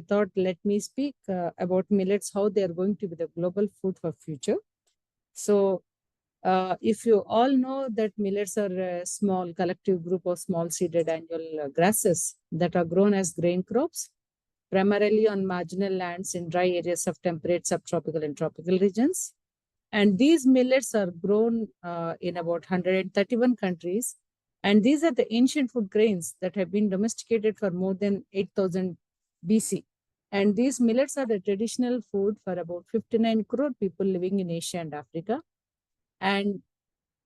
thought, let me speak about millets, how they are going to be the global food for future. So if you all know that millets are a small collective group of small seeded annual grasses that are grown as grain crops, primarily on marginal lands in dry areas of temperate, subtropical, and tropical regions. And these millets are grown in about 131 countries. And these are the ancient food grains that have been domesticated for more than 8,000 BC. And these millets are the traditional food for about 59 crore people living in Asia and Africa. And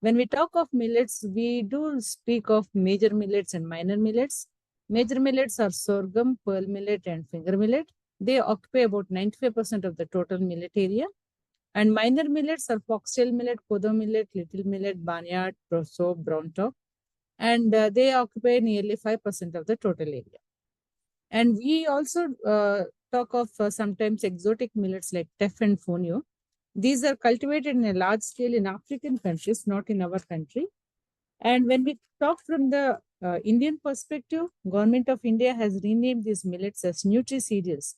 when we talk of millets, we do speak of major millets and minor millets. Major millets are sorghum, pearl millet, and finger millet. They occupy about 95% of the total millet area. And minor millets are foxtail millet, kodo millet, little millet, barnyard, proso, brown top. And they occupy nearly 5% of the total area. And we also talk of sometimes exotic millets like teff and fonio. These are cultivated in a large scale in African countries, not in our country. And when we talk from the Indian perspective, Government of India has renamed these millets as nutri-cereals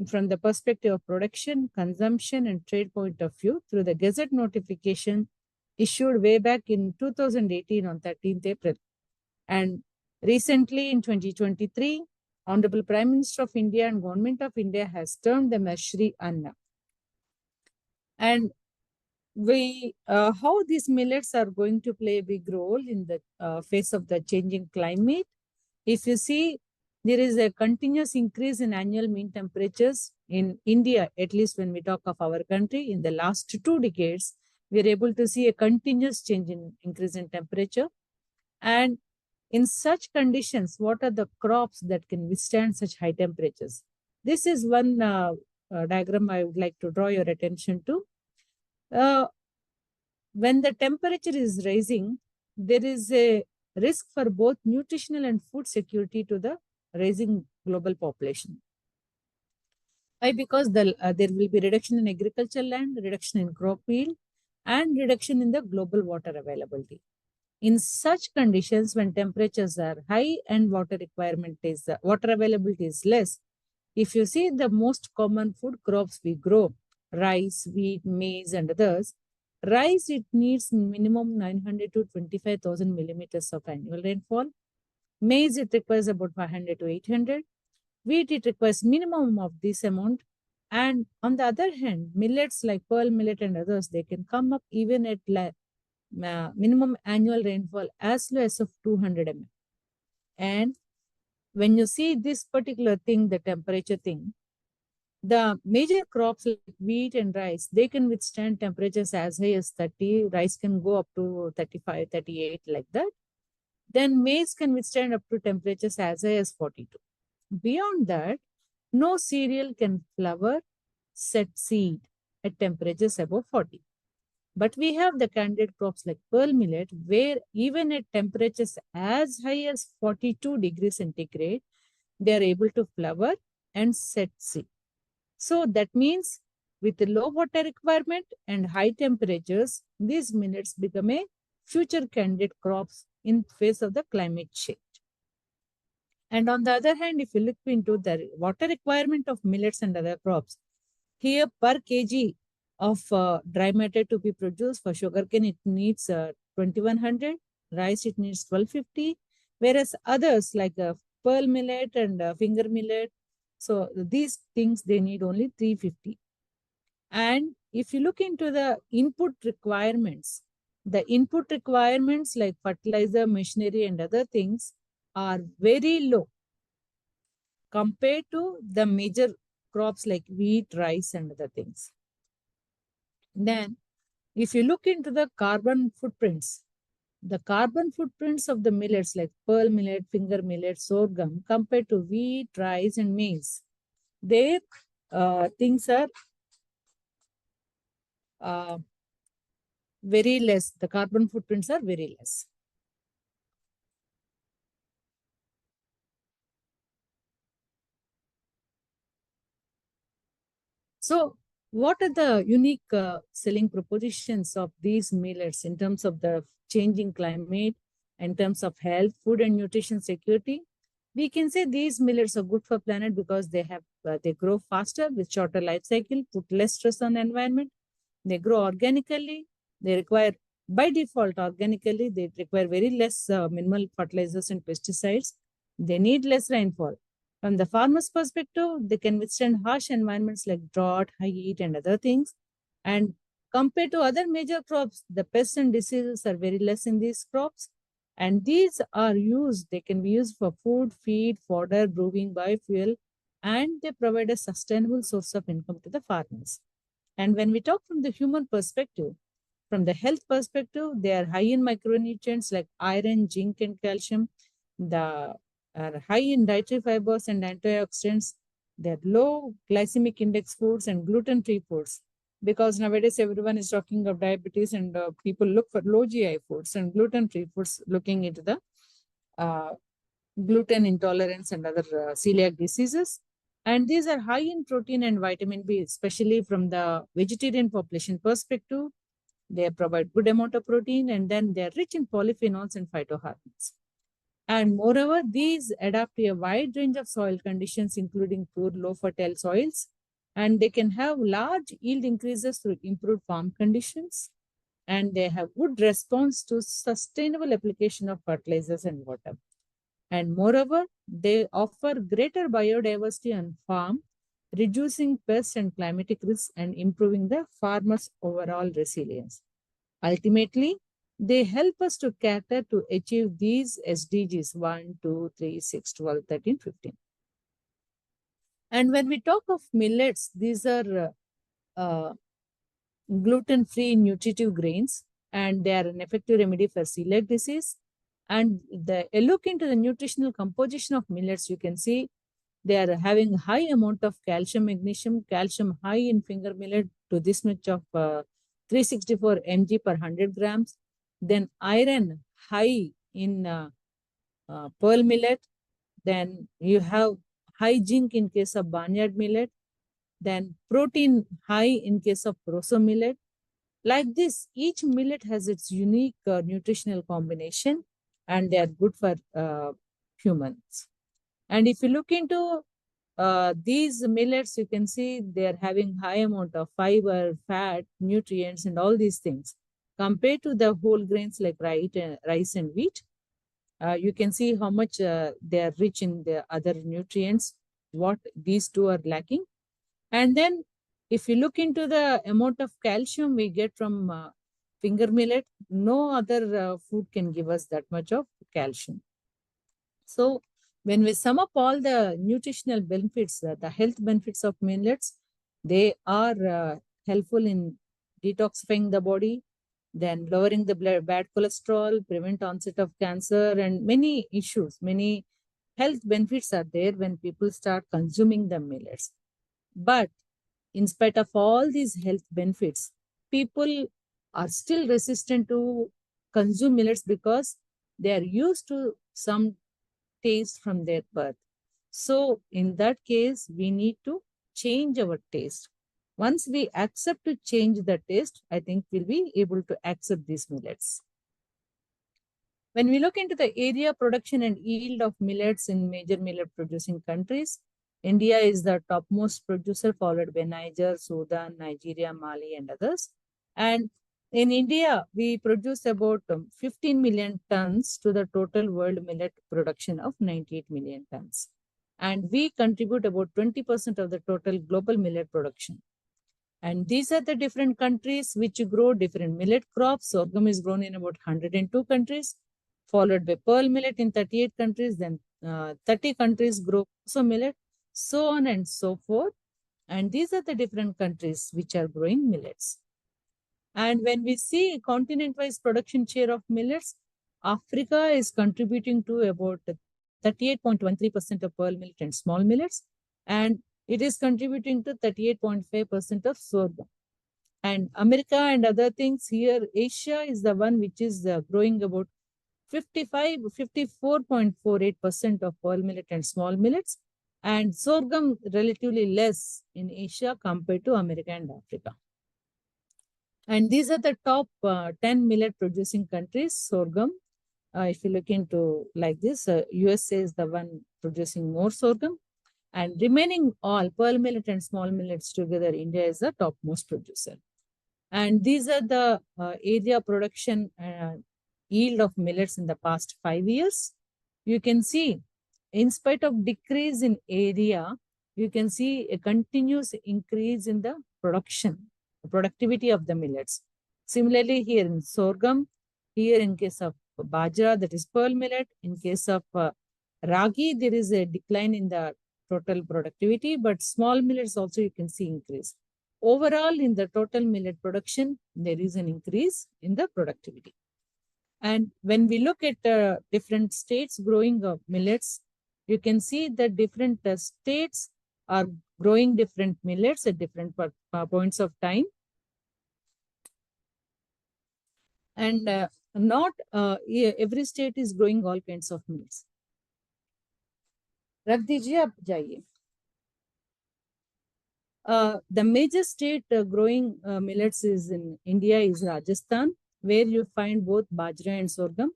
from the perspective of production, consumption, and trade point of view through the Gazette notification issued way back in 2018 on 13th April. And recently in 2023, Honorable Prime Minister of India and Government of India has termed them as Shri Anna. And how these millets are going to play a big role in the face of the changing climate. If you see, there is a continuous increase in annual mean temperatures in India, at least when we talk of our country. In the last 2 decades, we are able to see a continuous increase in temperature. And in such conditions, what are the crops that can withstand such high temperatures? This is one diagram I would like to draw your attention to. When the temperature is rising, there is a risk for both nutritional and food security to the rising global population. Why? Because there will be reduction in agricultural land, reduction in crop yield, and reduction in the global water availability. In such conditions, when temperatures are high and water availability is less, if you see the most common food crops we grow, rice, wheat, maize, and others, rice, it needs minimum 900 to 25,000 millimeters of annual rainfall. Maize, it requires about 500 to 800. Wheat, it requires minimum of this amount. And on the other hand, millets like pearl millet and others, they can come up even at minimum annual rainfall as low as of 200 mm. And when you see this particular thing, the temperature thing, the major crops like wheat and rice, they can withstand temperatures as high as 30. Rice can go up to 35, 38, like that. Then maize can withstand up to temperatures as high as 42. Beyond that, no cereal can flower, set seed at temperatures above 40. But we have the candidate crops like pearl millet, where even at temperatures as high as 42 degrees centigrade, they are able to flower and set seed. So that means with the low water requirement and high temperatures, these millets become a future candidate crops in face of the climate change. And on the other hand, if you look into the water requirement of millets and other crops, here per kg of dry matter to be produced for sugarcane, it needs 2100, rice, it needs 1250, whereas others like pearl millet and finger millet, so these things, they need only 350. And if you look into the input requirements like fertilizer, machinery, and other things are very low compared to the major crops like wheat, rice, and other things. Then, if you look into the carbon footprints of the millets like pearl millet, finger millet, sorghum, compared to wheat, rice, and maize, their things are very less. The carbon footprints are very less. So, what are the unique selling propositions of these millets in terms of the changing climate, in terms of health, food and nutrition security? We can say these millets are good for planet because they have they grow faster with shorter life cycle, put less stress on the environment. They grow organically. They require, by default, organically, they require very less minimal fertilizers and pesticides. They need less rainfall. From the farmer's perspective, they can withstand harsh environments like drought, high heat, and other things. And compared to other major crops, the pests and diseases are very less in these crops. And these are used, they can be used for food, feed, fodder, brewing, biofuel, and they provide a sustainable source of income to the farmers. And when we talk from the human perspective, from the health perspective, they are high in micronutrients like iron, zinc, and calcium. The are high in dietary fibers and antioxidants. They're low glycemic index foods and gluten-free foods. Because nowadays everyone is talking of diabetes and people look for low GI foods and gluten-free foods, looking into the uh, gluten intolerance and other celiac diseases. And these are high in protein and vitamin B, especially from the vegetarian population perspective. They provide good amount of protein, and then they are rich in polyphenols and phytohormones. And moreover, these adapt to a wide range of soil conditions, including poor, low fertile soils, and they can have large yield increases through improved farm conditions, and they have good response to sustainable application of fertilizers and water. And moreover, they offer greater biodiversity on farm, reducing pest and climatic risks and improving the farmer's overall resilience. Ultimately, they help us to cater to achieve these SDGs 1, 2, 3, 6, 12, 13, 15. And when we talk of millets, these are uh, gluten-free nutritive grains, and they are an effective remedy for celiac disease. And a look into the nutritional composition of millets, you can see they are having high amount of calcium, magnesium, calcium high in finger millet to this much of 364 mg per 100 grams. Then iron high in pearl millet. Then you have high zinc in case of barnyard millet. Then protein high in case of proso millet. Like this, each millet has its unique nutritional combination, and they are good for humans. And if you look into these millets, you can see they are having high amount of fiber, fat, nutrients, and all these things. Compared to the whole grains like rice and wheat, you can see how much they are rich in the other nutrients, what these two are lacking. And then if you look into the amount of calcium we get from finger millet, no other food can give us that much of calcium. So when we sum up all the nutritional benefits, the health benefits of millets, they are helpful in detoxifying the body, then lowering the bad cholesterol, prevent onset of cancer, and many issues, many health benefits are there when people start consuming the millets. But in spite of all these health benefits, people are still resistant to consume millets because they are used to some taste from their birth. So in that case, we need to change our taste. Once we accept to change the taste, I think we'll be able to accept these millets. When we look into the area, production and yield of millets in major millet producing countries, India is the topmost producer, followed by Niger, Sudan, Nigeria, Mali, and others. And in India, we produce about 15 million tons to the total world millet production of 98 million tons. And we contribute about 20% of the total global millet production. And these are the different countries which grow different millet crops. Sorghum is grown in about 102 countries, followed by pearl millet in 38 countries. Then 30 countries grow so millet, so on and so forth. And these are the different countries which are growing millets. And when we see continent-wise production share of millets, Africa is contributing to about 38.13% of pearl millet and small millets, and it is contributing to 38.5% of sorghum. And America and other things here, Asia is the one which is growing about 54.48% of pearl millet and small millets, and sorghum relatively less in Asia compared to America and Africa. And these are the top 10 millet producing countries, sorghum. If you look into like this, USA is the one producing more sorghum. And remaining all pearl millet and small millets together, India is the topmost producer. And these are the area production yield of millets in the past 5 years. You can see, in spite of decrease in area, you can see a continuous increase in the productivity of the millets. Similarly, here in sorghum, here in case of bajra, that is pearl millet, in case of ragi, there is a decline in the total productivity, but small millets also you can see increase. Overall, in the total millet production, there is an increase in the productivity. And when we look at different states growing millets, you can see that different states are growing different millets at different points of time. And not every state is growing all kinds of millets. रख दीजिए, आप जाइए. The major state growing millets is in India is Rajasthan, where you find both bajra and sorghum,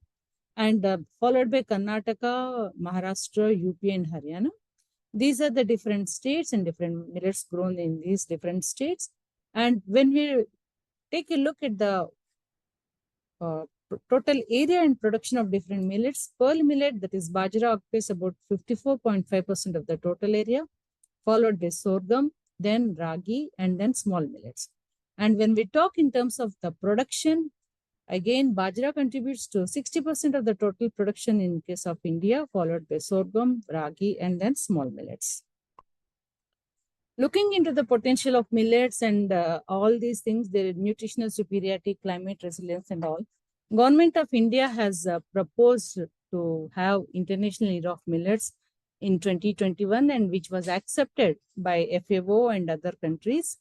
and followed by Karnataka, Maharashtra, UP, and Haryana. These are the different states and different millets grown in these different states. And when we take a look at the total area and production of different millets, pearl millet, that is bajra, occupies about 54.5% of the total area, followed by sorghum, then ragi, and then small millets. And when we talk in terms of the production, again, bajra contributes to 60% of the total production in case of India, followed by sorghum, ragi, and then small millets. Looking into the potential of millets and all these things, their nutritional superiority, climate resilience, and all, Government of India has proposed to have International Year of Millets in 2021, and which was accepted by FAO and other countries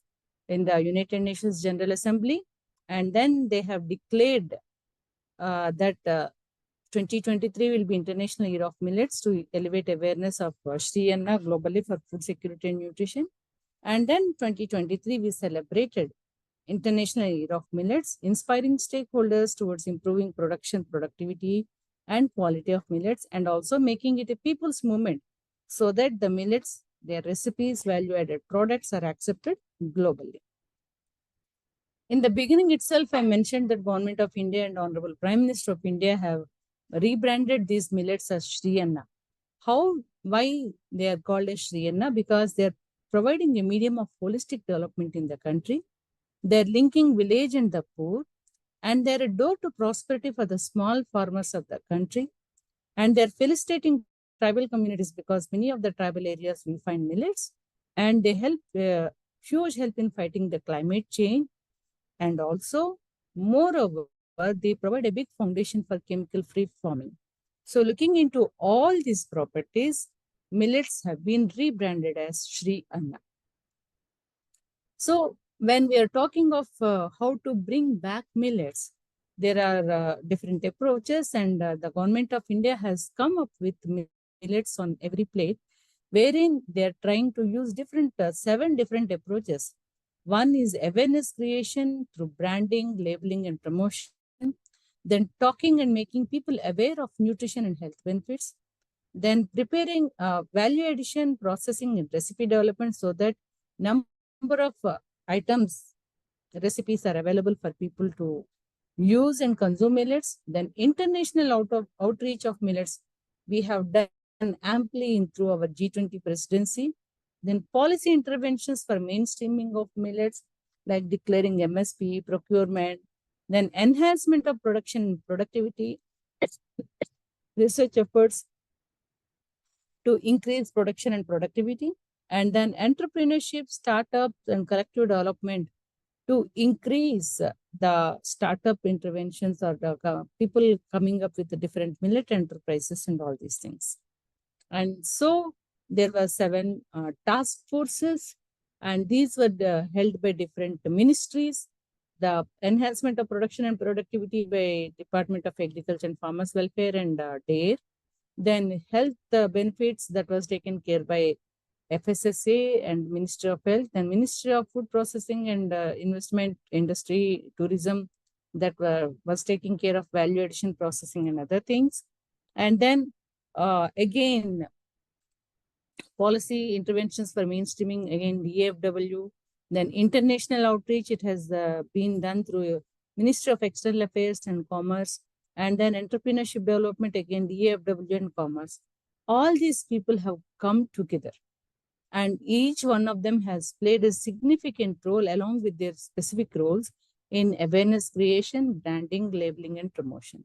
in the United Nations General Assembly. And then they have declared that 2023 will be International Year of Millets to elevate awareness of Shri Anna globally for food security and nutrition. And then 2023, we celebrated International Year of Millets, inspiring stakeholders towards improving production, productivity, and quality of millets, and also making it a people's movement so that the millets, their recipes, value-added products are accepted globally. In the beginning itself, I mentioned that Government of India and Honorable Prime Minister of India have rebranded these millets as Shri Anna. Why they are called as Shri Anna? Because they are providing a medium of holistic development in the country. They're linking village and the poor, and they're a door to prosperity for the small farmers of the country. And they're felicitating tribal communities because many of the tribal areas we find millets, and they help huge help in fighting the climate change. And also, moreover, they provide a big foundation for chemical-free farming. So looking into all these properties, millets have been rebranded as Shri Anna. So when we are talking of how to bring back millets, there are different approaches, and the Government of India has come up with millets on every plate, wherein they are trying to use 7 different approaches. One is awareness creation through branding, labeling, and promotion. Then talking and making people aware of nutrition and health benefits. Then preparing value addition, processing, and recipe development so that number of items, recipes are available for people to use and consume millets. Then international outreach of millets, we have done amply through our G20 presidency. Then policy interventions for mainstreaming of millets, like declaring MSP, procurement, then enhancement of production and productivity, research efforts to increase production and productivity, and then entrepreneurship, startups, and collective development to increase the startup interventions or the people coming up with the different millet enterprises and all these things. And so there were 7 task forces, and these were held by different ministries. The enhancement of production and productivity by Department of Agriculture and Farmers Welfare and DARE. Then health benefits that was taken care by FSSA and Ministry of Health, and Ministry of Food Processing and Investment Industry Tourism that was taking care of value addition processing and other things. And then again, policy interventions for mainstreaming, again, EFW. Then international outreach, it has been done through Ministry of External Affairs and Commerce. And then entrepreneurship development, again, EFW and Commerce. All these people have come together. And each one of them has played a significant role along with their specific roles in awareness creation, branding, labeling, and promotion.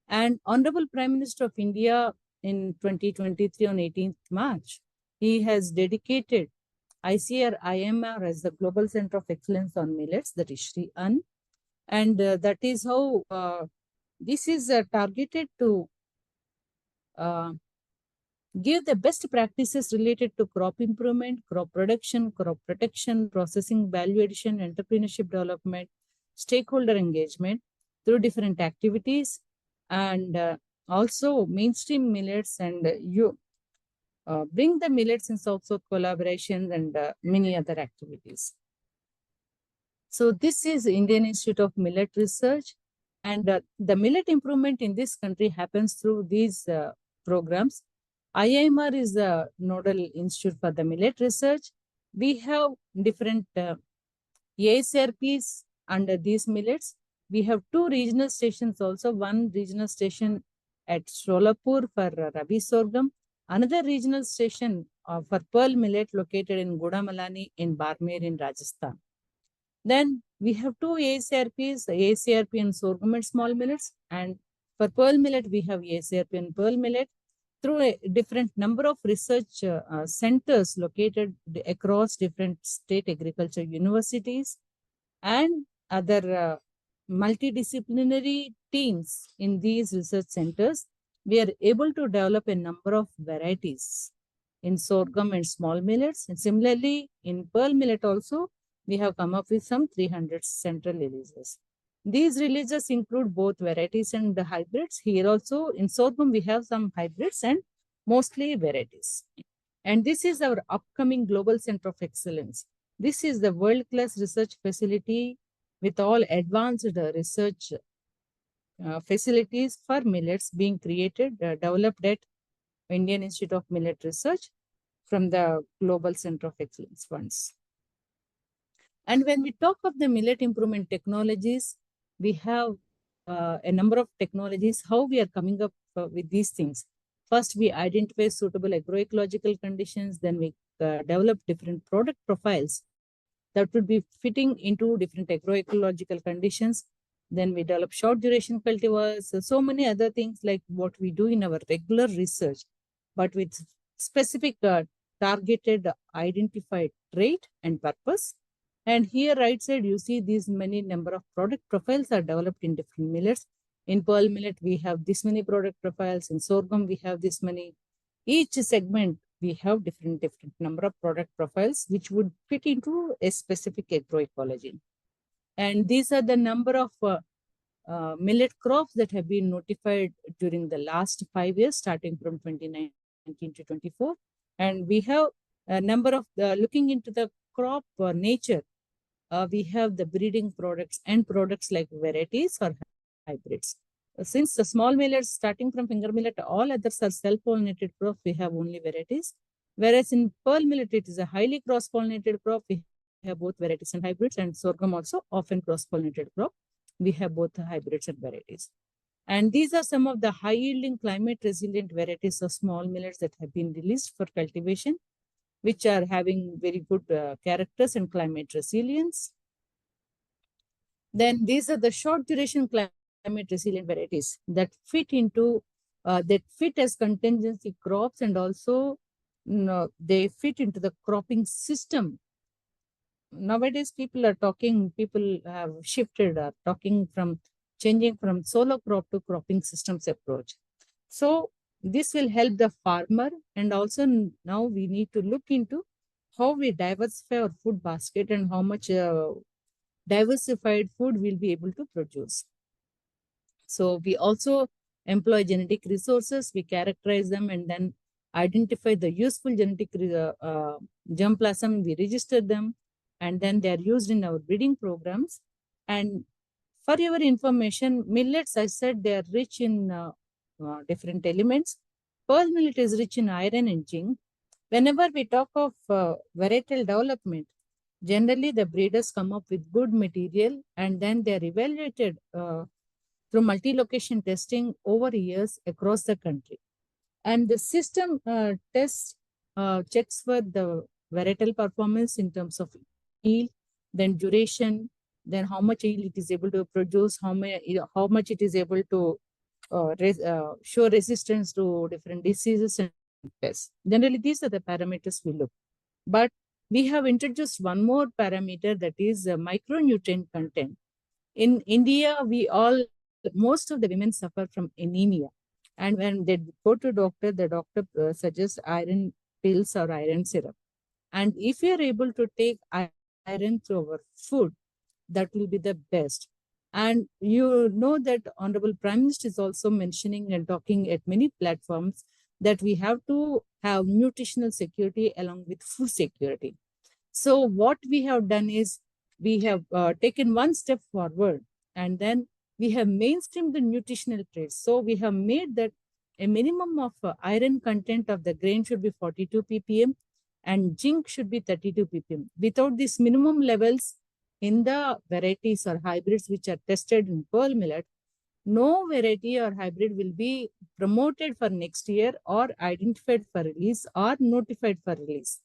And Honorable Prime Minister of India in 2023 on 18th March, he has dedicated ICR-IMR as the Global Center of Excellence on Millets, that is Shri An. And that is how this is targeted to give the best practices related to crop improvement, crop production, crop protection, processing, value addition, entrepreneurship development, stakeholder engagement through different activities, and also mainstream millets, and you bring the millets in South-South collaborations and many other activities. So this is Indian Institute of Millet Research, and the millet improvement in this country happens through these programs. IIMR is the nodal institute for the millet research. We have different ASRPs under these millets. We have 2 regional stations also, one regional station at Solapur for Rabi sorghum, another regional station for pearl millet located in Gudamalani in Barmer in Rajasthan. Then we have 2 ASRPs, ASRP and sorghum and small millets, and for pearl millet we have ASRP and pearl millet through a different number of research centers located across different state agriculture universities and other multidisciplinary teams in these research centers. We are able to develop a number of varieties in sorghum and small millets. And similarly, in pearl millet also, we have come up with some 300 central releases. These releases include both varieties and the hybrids. Here also in sorghum, we have some hybrids and mostly varieties. And this is our upcoming Global Center of Excellence. This is the world-class research facility with all advanced research facilities for millets being created, developed at Indian Institute of Millet Research from the Global Center of Excellence funds. And when we talk of the millet improvement technologies, we have a number of technologies, how we are coming up with these things. First, we identify suitable agroecological conditions, then we develop different product profiles that would be fitting into different agroecological conditions. Then we develop short duration cultivars, so many other things like what we do in our regular research, but with specific targeted identified trait and purpose. And here right side, you see these many number of product profiles are developed in different millets. In pearl millet, we have this many product profiles. In sorghum, we have this many. Each segment, we have different number of product profiles, which would fit into a specific agroecology. And these are the number of millet crops that have been notified during the last 5 years, starting from 2019 to 24. And we have a number of, looking into the crop nature, we have the breeding products and products like varieties or hybrids. Since the small millets, starting from finger millet, all others are self-pollinated crops, we have only varieties. Whereas in pearl millet, it is a highly cross-pollinated crop. We have both varieties and hybrids, and sorghum also often cross-pollinated crop. We have both hybrids and varieties. And these are some of the high-yielding climate-resilient varieties of small millets that have been released for cultivation, which are having very good characters and climate resilience. Then these are the short duration climate resilient varieties that fit into, that fit as contingency crops, and also they fit into the cropping system. Nowadays, people have shifted, are talking from changing from solo crop to cropping systems approach. So this will help the farmer, and also now we need to look into how we diversify our food basket and how much diversified food we'll be able to produce. So we also employ genetic resources, we characterize them and then identify the useful genetic germplasm, we register them, and then they are used in our breeding programs. And for your information, millets, I said, they are rich in different elements. Pearl millet is rich in iron and zinc. Whenever we talk of varietal development, generally the breeders come up with good material and then they are evaluated through multi-location testing over years across the country. And the system tests checks for the varietal performance in terms of yield, then duration, then how much yield it is able to produce, how much it is able to show resistance to different diseases and pests. Generally, these are the parameters we look. But we have introduced one more parameter, that is micronutrient content. In India, most of the women suffer from anemia. And when they go to doctor, the doctor suggests iron pills or iron syrup. And if we are able to take iron through our food, that will be the best. And you know that Honorable Prime Minister is also mentioning and talking at many platforms that we have to have nutritional security along with food security. So what we have done is we have taken one step forward, and then we have mainstreamed the nutritional traits. So we have made that a minimum of iron content of the grain should be 42 ppm and zinc should be 32 ppm. Without these minimum levels in the varieties or hybrids which are tested in pearl millet, no variety or hybrid will be promoted for next year or identified for release or notified for release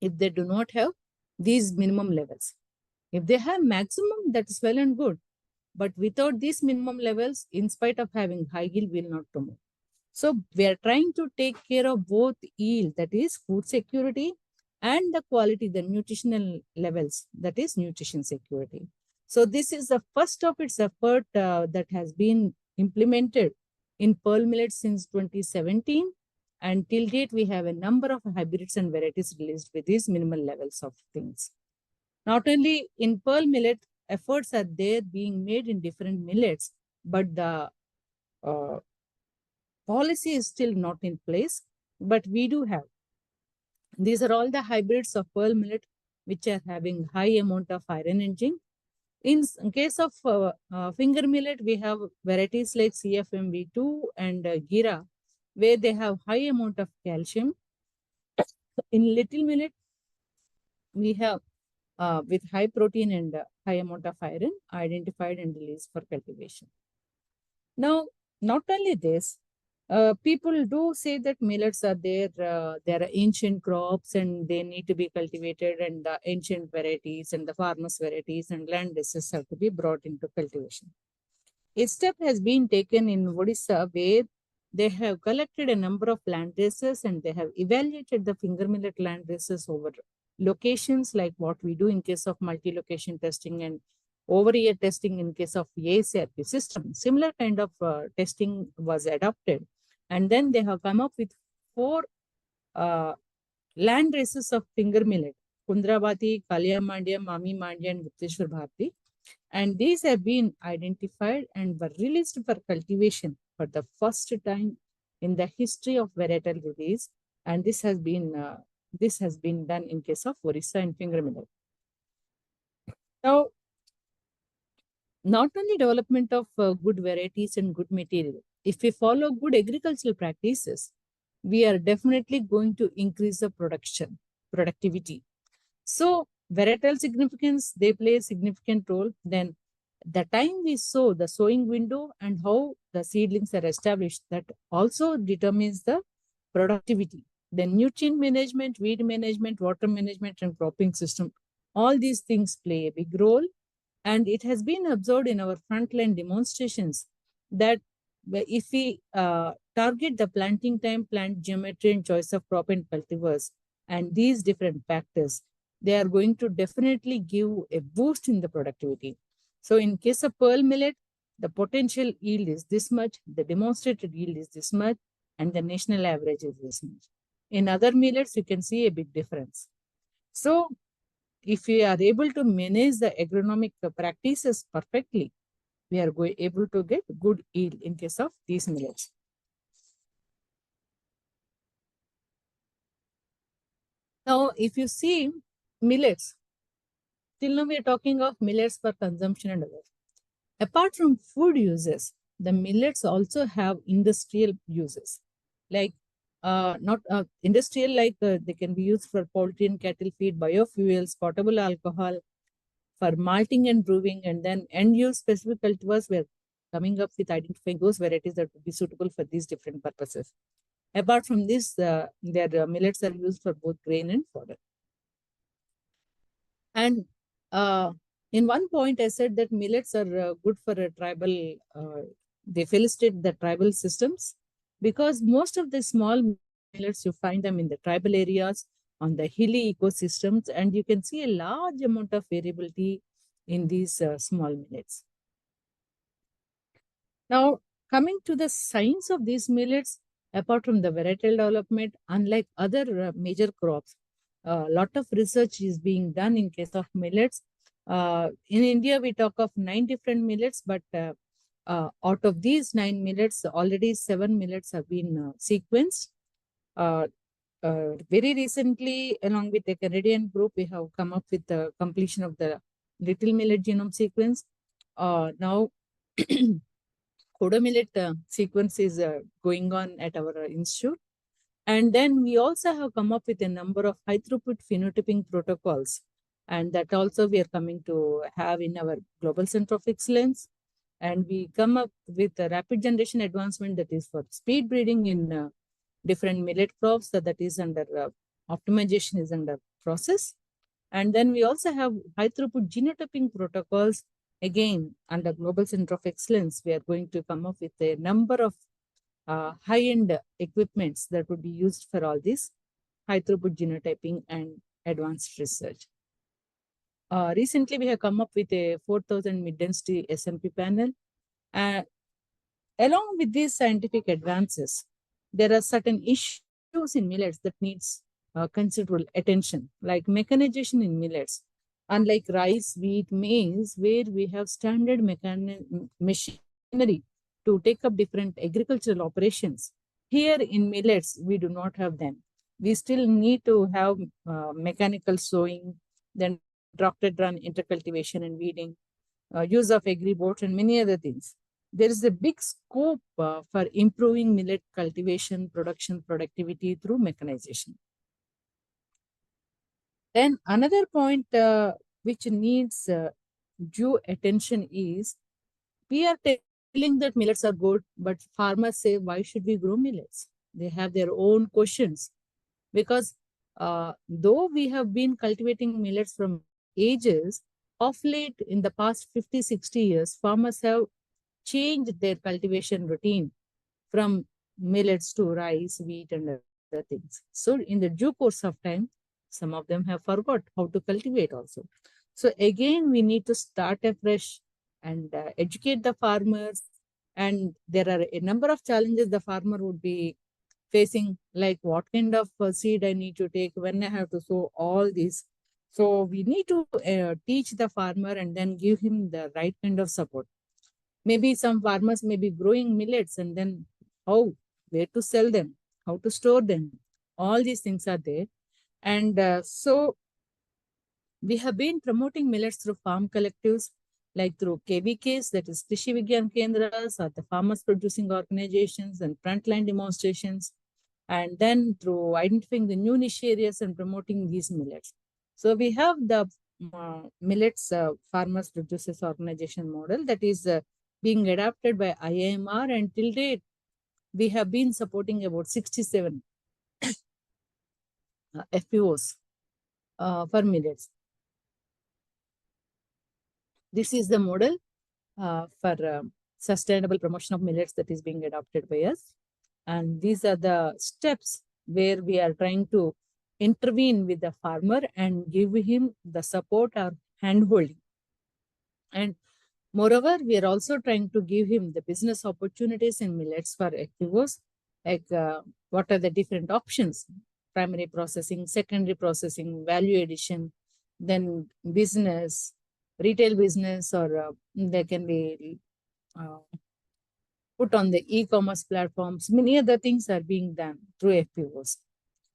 if they do not have these minimum levels. If they have maximum, that is well and good. But without these minimum levels, in spite of having high yield, will not promote. So we are trying to take care of both yield, that is food security, and the quality, the nutritional levels, that is nutrition security. So this is the first of its effort that has been implemented in pearl millet since 2017. And till date, we have a number of hybrids and varieties released with these minimal levels of things. Not only in pearl millet, efforts are there being made in different millets, but the policy is still not in place, but we do have. These are all the hybrids of pearl millet, which are having high amount of iron and zinc. In case of finger millet, we have varieties like CFMV2 and Gira, where they have high amount of calcium. In little millet, we have with high protein and high amount of iron identified and released for cultivation. Now, not only this, people do say that millets are there. There are ancient crops and they need to be cultivated, and the ancient varieties and the farmers' varieties and land races have to be brought into cultivation. A step has been taken in Odisha where they have collected a number of land races and they have evaluated the finger millet land races over locations like what we do in case of multi-location testing and over-year testing in case of ASRP system. Similar kind of testing was adopted. And then they have come up with 4 land races of finger millet: Kundravati, Kalya Mandya, Mami Mandya, and Gupteshwar Bharati. And these have been identified and were released for cultivation for the first time in the history of varietal release. And this has been done in case of Orissa and finger millet. Now, not only development of good varieties and good material, if we follow good agricultural practices, we are definitely going to increase the productivity. So varietal significance, they play a significant role. Then the time we sow, the sowing window and how the seedlings are established, that also determines the productivity. Then nutrient management, weed management, water management, and cropping system, all these things play a big role. And it has been observed in our frontline demonstrations that if we target the planting time, plant geometry, and choice of crop and cultivars, and these different factors, they are going to definitely give a boost in the productivity. So in case of pearl millet, the potential yield is this much, the demonstrated yield is this much, and the national average is this much. In other millets, you can see a big difference. So if we are able to manage the agronomic practices perfectly, we are able to get good yield in case of these millets. Now, if you see millets, till now we are talking of millets for consumption and others. Apart from food uses, the millets also have industrial uses. Like not industrial, like they can be used for poultry and cattle feed, biofuels, potable alcohol, for malting and brewing, and then end use specific cultivars. We're coming up with identifying those varieties that would be suitable for these different purposes. Apart from this, their millets are used for both grain and fodder. And in one point, I said that millets are good for a tribal, they felicitate the tribal systems, because most of the small millets, you find them in the tribal areas, on the hilly ecosystems, and you can see a large amount of variability in these small millets. Now, coming to the science of these millets, apart from the varietal development, unlike other major crops, a lot of research is being done in case of millets. In India, we talk of 9 different millets, but out of these 9 millets, already 7 millets have been sequenced. Very recently, along with a Canadian group, we have come up with the completion of the Little Millet Genome Sequence. Now, Coda millet sequence is going on at our institute. And then we also have come up with a number of high throughput phenotyping protocols. And that also we are coming to have in our Global Center of Excellence. And we come up with a rapid generation advancement that is for speed breeding in different millet crops. So that is under optimization is under process. And then we also have high throughput genotyping protocols. Again, under Global Center of Excellence, we are going to come up with a number of high-end equipments that would be used for all this high throughput genotyping and advanced research. Recently, we have come up with a 4,000 mid-density SMP panel. Along with these scientific advances, there are certain issues in millets that needs considerable attention, like mechanization in millets. Unlike rice, wheat, maize, where we have standard machinery to take up different agricultural operations, here in millets, we do not have them. We still need to have mechanical sowing, then tractor run intercultivation and weeding, use of agri-boats and many other things. There is a big scope for improving millet cultivation, production, productivity through mechanization. Then another point which needs due attention is, we are telling that millets are good, but farmers say, why should we grow millets? They have their own questions, because though we have been cultivating millets from ages, of late in the past 50, 60 years, farmers have changed their cultivation routine from millets to rice, wheat, and other things. So in the due course of time, some of them have forgot how to cultivate also. So again, we need to start afresh and educate the farmers. And there are a number of challenges the farmer would be facing, like what kind of seed I need to take, when I have to sow, all these. So we need to teach the farmer and then give him the right kind of support. Maybe some farmers may be growing millets, and then where to sell them, how to store them. All these things are there. And so we have been promoting millets through farm collectives, like through KVKs, that is Krishi Vigyan Kendras, or the farmers producing organizations and frontline demonstrations, and then through identifying the new niche areas and promoting these millets. So we have the millets farmers producers organization model that is being adapted by IIMR, and till date, we have been supporting about 67 FPOs for millets. This is the model for sustainable promotion of millets that is being adopted by us. And these are the steps where we are trying to intervene with the farmer and give him the support or handholding. And moreover, we are also trying to give him the business opportunities in millets for FPOs, like what are the different options: primary processing, secondary processing, value addition, then business, retail business, or they can be put on the e-commerce platforms. Many other things are being done through FPOs.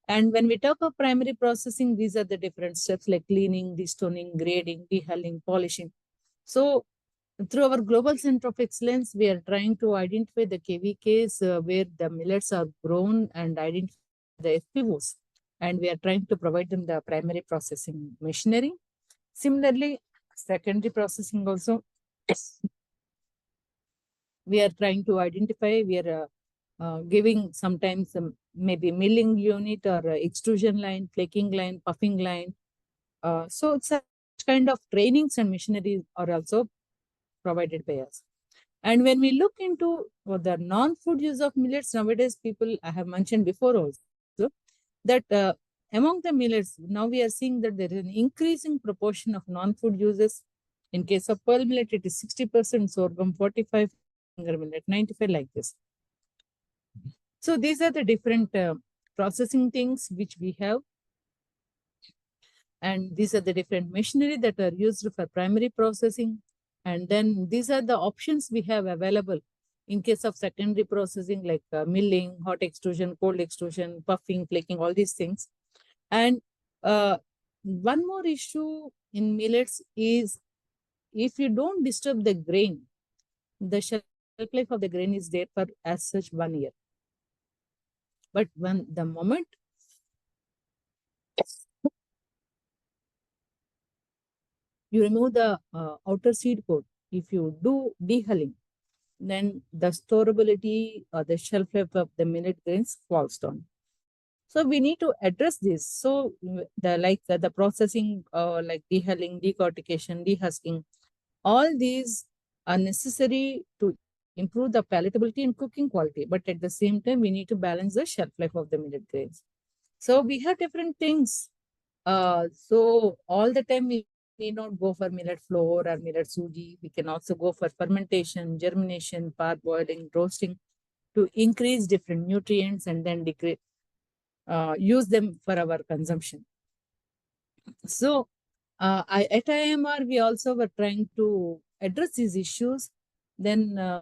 And when we talk of primary processing, these are the different steps like cleaning, destoning, grading, dehulling, polishing. So Through our Global Center of Excellence, we are trying to identify the KVKs where the millets are grown and identify the FPOs. And we are trying to provide them the primary processing machinery. Similarly, secondary processing also, we are trying to identify, we are giving sometimes maybe milling unit or extrusion line, flaking line, puffing line. So such kind of trainings and machinery are also provided by us. And when we look into the non-food use of millets, nowadays people, I have mentioned before also, that among the millets, now we are seeing that there is an increasing proportion of non-food uses. In case of pearl millet, it is 60%, sorghum 45, finger millet 95, like this. So these are the different processing things which we have. And these are the different machinery that are used for primary processing. And then these are the options we have available in case of secondary processing, like milling, hot extrusion, cold extrusion, puffing, flaking, all these things. And one more issue in millets is if you don't disturb the grain, the shelf life of the grain is there for as such 1 year. But when the moment you remove the outer seed coat, if you do dehulling, then the storability or the shelf life of the millet grains falls down. So we need to address this. So the processing, like dehulling, decortication, dehusking, all these are necessary to improve the palatability and cooking quality. But at the same time, we need to balance the shelf life of the millet grains. So we have different things. So all the time we need not go for millet flour or millet suji. We can also go for fermentation, germination, parboiling, roasting to increase different nutrients and then use them for our consumption. So at IMR, we also were trying to address these issues. Then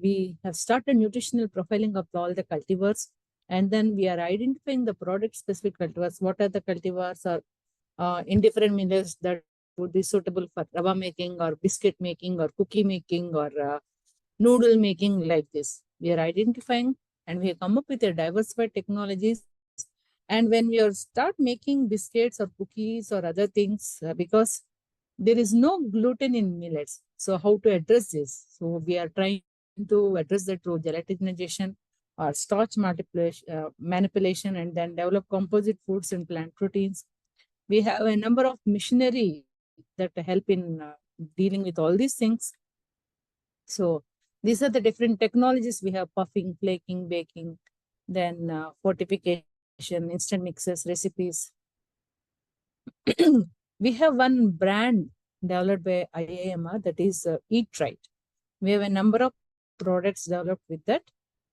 we have started nutritional profiling of all the cultivars. And then we are identifying the product-specific cultivars. What are the cultivars or in different millets that would be suitable for rava making or biscuit making or cookie making or noodle making, like this. We are identifying and we have come up with a diversified technologies. And when we are start making biscuits or cookies or other things, because there is no gluten in millets. So how to address this? So we are trying to address that through gelatinization or starch manipulation and then develop composite foods and plant proteins. We have a number of machinery that help in dealing with all these things. So these are the different technologies we have: puffing, flaking, baking, then fortification, instant mixes, recipes. We have one brand developed by IIMR, that is Eat Right. We have a number of products developed with that.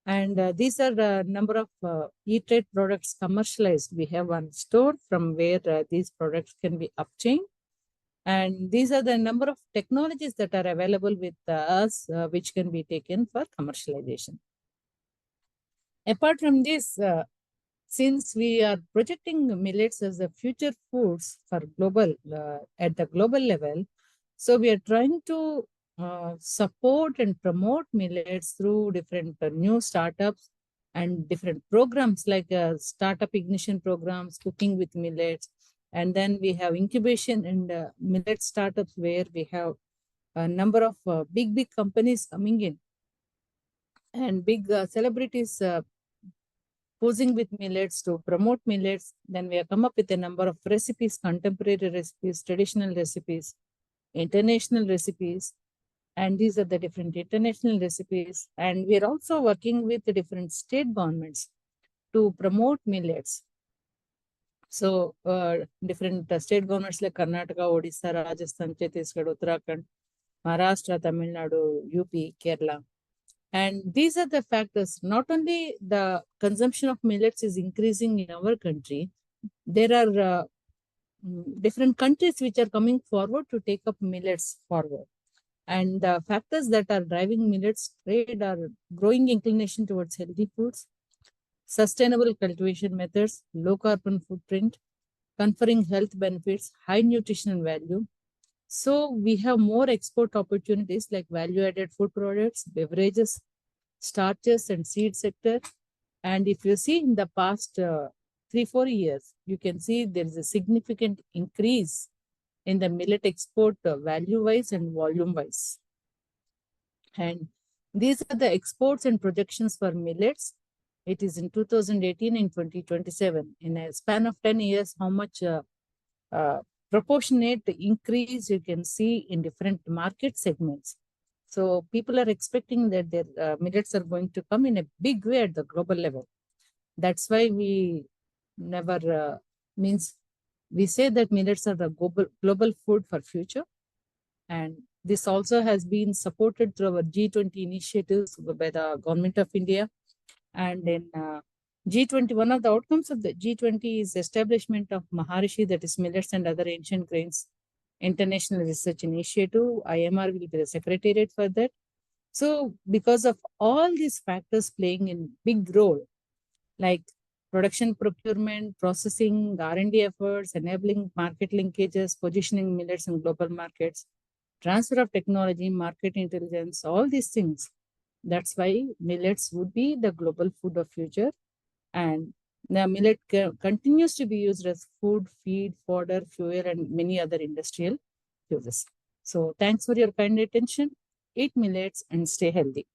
And these are the number of Eat Right products commercialized. We have one store from where these products can be obtained. And these are the number of technologies that are available with us, which can be taken for commercialization. Apart from this, since we are projecting millets as the future foods for global, at the global level, so we are trying to support and promote millets through different new startups and different programs like startup ignition programs, cooking with millets. And then we have incubation and millet startups where we have a number of big companies coming in and big celebrities posing with millets to promote millets. Then we have come up with a number of recipes, contemporary recipes, traditional recipes, international recipes. And these are the different international recipes. And we are also working with the different state governments to promote millets. So different state governments like Karnataka, Odisha, Rajasthan, Chhattisgarh, Uttarakhand, Maharashtra, Tamil Nadu, UP, Kerala. And these are the factors. Not only the consumption of millets is increasing in our country, there are different countries which are coming forward to take up millets forward. And the factors that are driving millets trade are growing inclination towards healthy foods, sustainable cultivation methods, low carbon footprint, conferring health benefits, high nutritional value, So we have more export opportunities like value-added food products, beverages, starches, and seed sector. And if you see in the past 3-4 years, you can see there is a significant increase in the millet export value-wise and volume-wise. And these are the exports and projections for millets. It is in 2018 and 2027. In a span of 10 years, how much uh, proportionate increase you can see in different market segments. So people are expecting that their millets are going to come in a big way at the global level. That's why we never means we say that millets are the global food for future. And this also has been supported through our G20 initiatives by the government of India. And in G20, one of the outcomes of the G20 is establishment of Maharishi, that is millets and other ancient grains International Research Initiative. IMR will be the secretariat for that. So because of all these factors playing in big role, like production, procurement, processing, R&D efforts, enabling market linkages, positioning millets in global markets, transfer of technology, market intelligence, all these things. That's why millets would be the global food of future. And the millet continues to be used as food, feed, fodder, fuel, and many other industrial uses. So thanks for your kind attention. Eat millets and stay healthy.